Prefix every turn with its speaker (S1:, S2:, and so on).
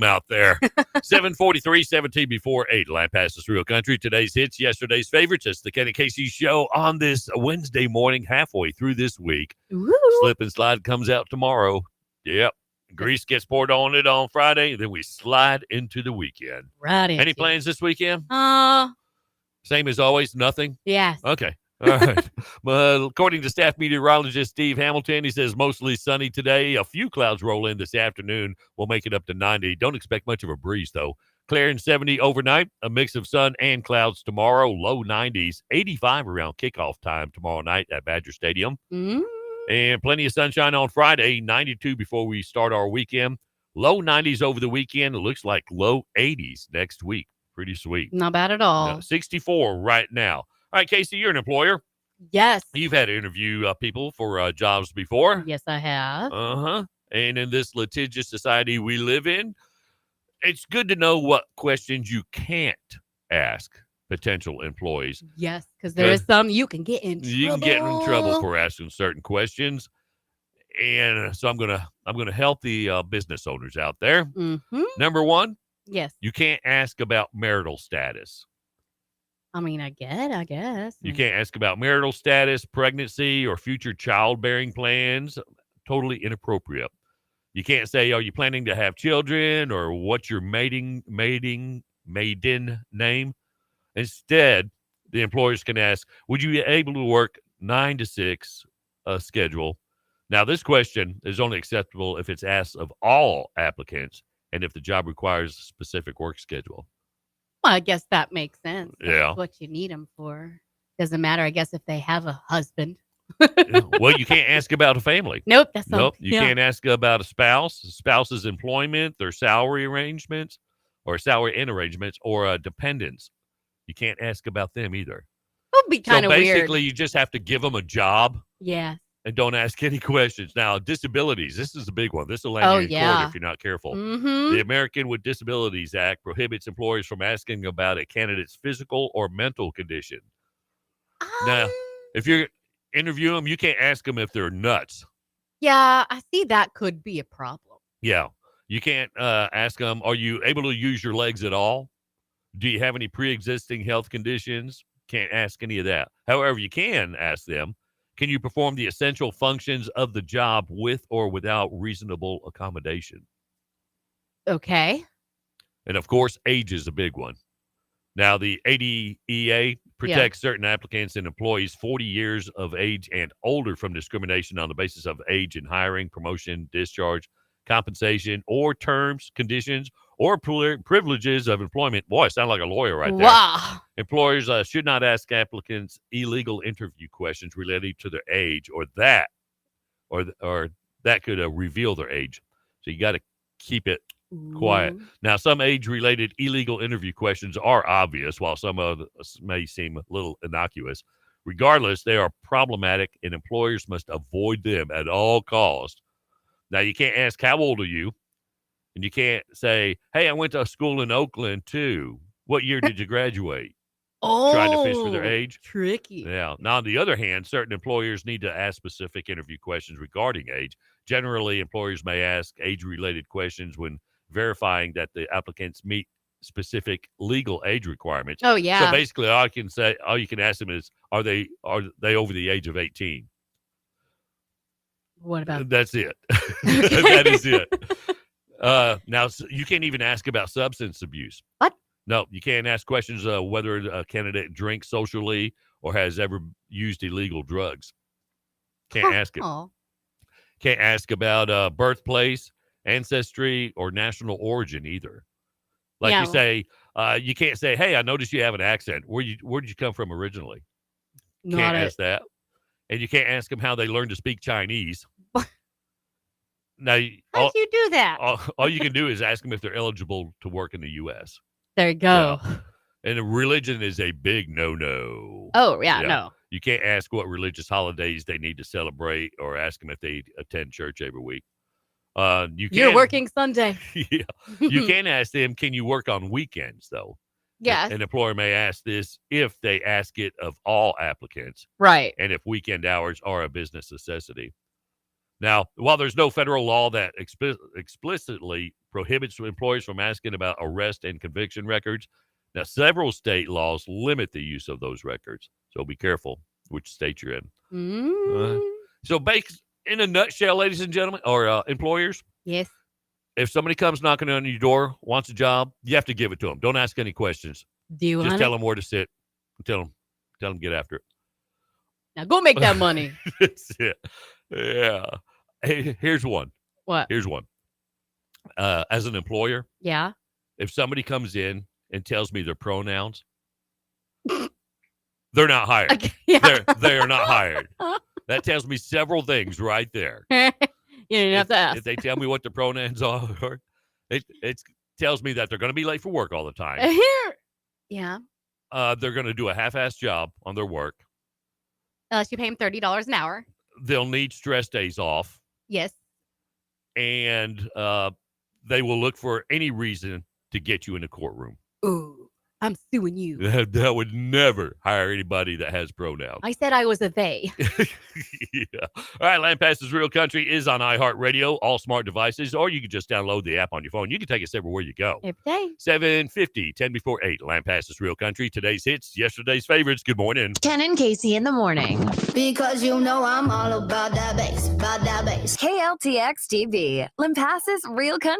S1: out there. 7:43, 17 before 8. Line passes Real Country. Today's hits, yesterday's favorites. It's the Ken and Casey Show on this Wednesday morning, halfway through this week.
S2: Woo.
S1: Slip and Slide comes out tomorrow. Yep. Grease gets poured on it on Friday. Then we slide into the weekend.
S2: Right.
S1: Any plans this weekend? Same as always, nothing?
S2: Yes.
S1: Okay. All right. According to staff meteorologist Steve Hamilton, he says mostly sunny today. A few clouds roll in this afternoon. We'll make it up to 90. Don't expect much of a breeze, though. Clear and 70 overnight. A mix of sun and clouds tomorrow. Low 90s. 85 around kickoff time tomorrow night at Badger Stadium.
S2: Mm.
S1: And plenty of sunshine on Friday. 92 before we start our weekend. Low 90s over the weekend. It looks like low 80s next week. Pretty sweet.
S2: Not bad at all.
S1: 64 right now. All right, Casey, you're an employer.
S2: Yes.
S1: You've had to interview people for jobs before.
S2: Yes, I have.
S1: And in this litigious society we live in, it's good to know what questions you can't ask potential employees.
S2: Yes, because there is some you can get in trouble.
S1: You can get in trouble for asking certain questions. And so I'm gonna help the business owners out there.
S2: Mm-hmm.
S1: Number one,
S2: yes,
S1: you can't ask about marital status.
S2: I mean, I guess.
S1: You can't ask about marital status, pregnancy, or future childbearing plans. Totally inappropriate. You can't say, are you planning to have children, or what's your maiden name? Instead, the employers can ask, would you be able to work 9 to 6 schedule? Now, this question is only acceptable if it's asked of all applicants and if the job requires a specific work schedule.
S2: Well, I guess that makes sense.
S1: That's
S2: what you need them for. Doesn't matter, I guess, if they have a husband.
S1: Well, you can't ask about a family.
S2: Nope.
S1: You can't ask about a spouse's employment, their salary arrangements, or salary and arrangements, or dependents. You can't ask about them either.
S2: It would be kind of weird.
S1: So basically, you just have to give them a job.
S2: Yeah.
S1: And don't ask any questions. Now, disabilities. This is a big one. This will land you in court if you're not careful.
S2: Mm-hmm.
S1: The American with Disabilities Act prohibits employers from asking about a candidate's physical or mental condition. Now, if you're interviewing them, you can't ask them if they're nuts.
S2: Yeah, I see that could be a problem.
S1: Yeah. You can't ask them, are you able to use your legs at all? Do you have any pre-existing health conditions? Can't ask any of that. However, you can ask them, can you perform the essential functions of the job with or without reasonable accommodation?
S2: Okay.
S1: And, of course, age is a big one. Now, the ADEA protects certain applicants and employees 40 years of age and older from discrimination on the basis of age in hiring, promotion, discharge, compensation, or terms, conditions, or privileges of employment. Boy, I sound like a lawyer right there.
S2: Wow.
S1: Employers should not ask applicants illegal interview questions related to their age, or that could reveal their age. So you got to keep it quiet. Now, some age-related illegal interview questions are obvious, while some others may seem a little innocuous. Regardless, they are problematic, and employers must avoid them at all costs. Now, you can't ask, how old are you? And you can't say, hey, I went to school in Oakland, too. What year did you graduate? Trying to fish for their age.
S2: Tricky.
S1: Yeah. Now, on the other hand, certain employers need to ask specific interview questions regarding age. Generally, employers may ask age-related questions when verifying that the applicants meet specific legal age requirements.
S2: Oh, yeah.
S1: So basically, all you can ask them is, are they over the age of 18?
S2: What about?
S1: That's it. That is it. Now, you can't even ask about substance abuse.
S2: What?
S1: No, you can't ask questions whether a candidate drinks socially or has ever used illegal drugs. Can't ask it. Can't ask about birthplace, ancestry, or national origin either. Like you say, you can't say, hey, I noticed you have an accent. Where did you come from originally? Can't ask that. And you can't ask them how they learned to speak Chinese. Now,
S2: how do you do that?
S1: All you can do is ask them if they're eligible to work in the U.S.
S2: There you go.
S1: Yeah. And religion is a big no-no.
S2: Oh, yeah, no.
S1: You can't ask what religious holidays they need to celebrate or ask them if they attend church every week. You're
S2: working Sunday.
S1: Yeah. You can ask them, can you work on weekends, though?
S2: Yes.
S1: An employer may ask this if they ask it of all applicants.
S2: Right.
S1: And if weekend hours are a business necessity. Now, while there's no federal law that explicitly prohibits employers from asking about arrest and conviction records. Now, several state laws limit the use of those records, so be careful which state you're in. So, in a nutshell, ladies and gentlemen, or employers,
S2: yes,
S1: if somebody comes knocking on your door, wants a job, you have to give it to them. Don't ask any questions.
S2: Do you
S1: just tell them where to sit. Tell them get after it.
S2: Now go make that money.
S1: That's it. Yeah. Hey, here's one.
S2: What?
S1: Here's one. As an employer,
S2: yeah,
S1: if somebody comes in and tells me their pronouns, they're not hired.
S2: Okay, yeah.
S1: They are not hired. That tells me several things right there.
S2: You didn't have to ask.
S1: If they tell me what the pronouns are, it tells me that they're going to be late for work all the time.
S2: Yeah.
S1: They're going to do a half-assed job on their work.
S2: Unless you pay them $30 an hour.
S1: They'll need stress days off.
S2: Yes.
S1: And they will look for any reason to get you in the courtroom.
S2: Ooh, I'm suing you.
S1: That would never hire anybody that has pronouns.
S2: I said I was a they.
S1: Yeah. All right, Land Passes Real Country is on iHeartRadio, all smart devices, or you can just download the app on your phone. You can take us everywhere you go.
S2: Every day.
S1: 7:50, 10 before 8. Land Passes Real Country. Today's hits, yesterday's favorites. Good morning.
S3: Ken and Casey in the morning.
S4: Because you know I'm all about that bass, about that bass.
S3: KLTX TV, Limpasses Real Country.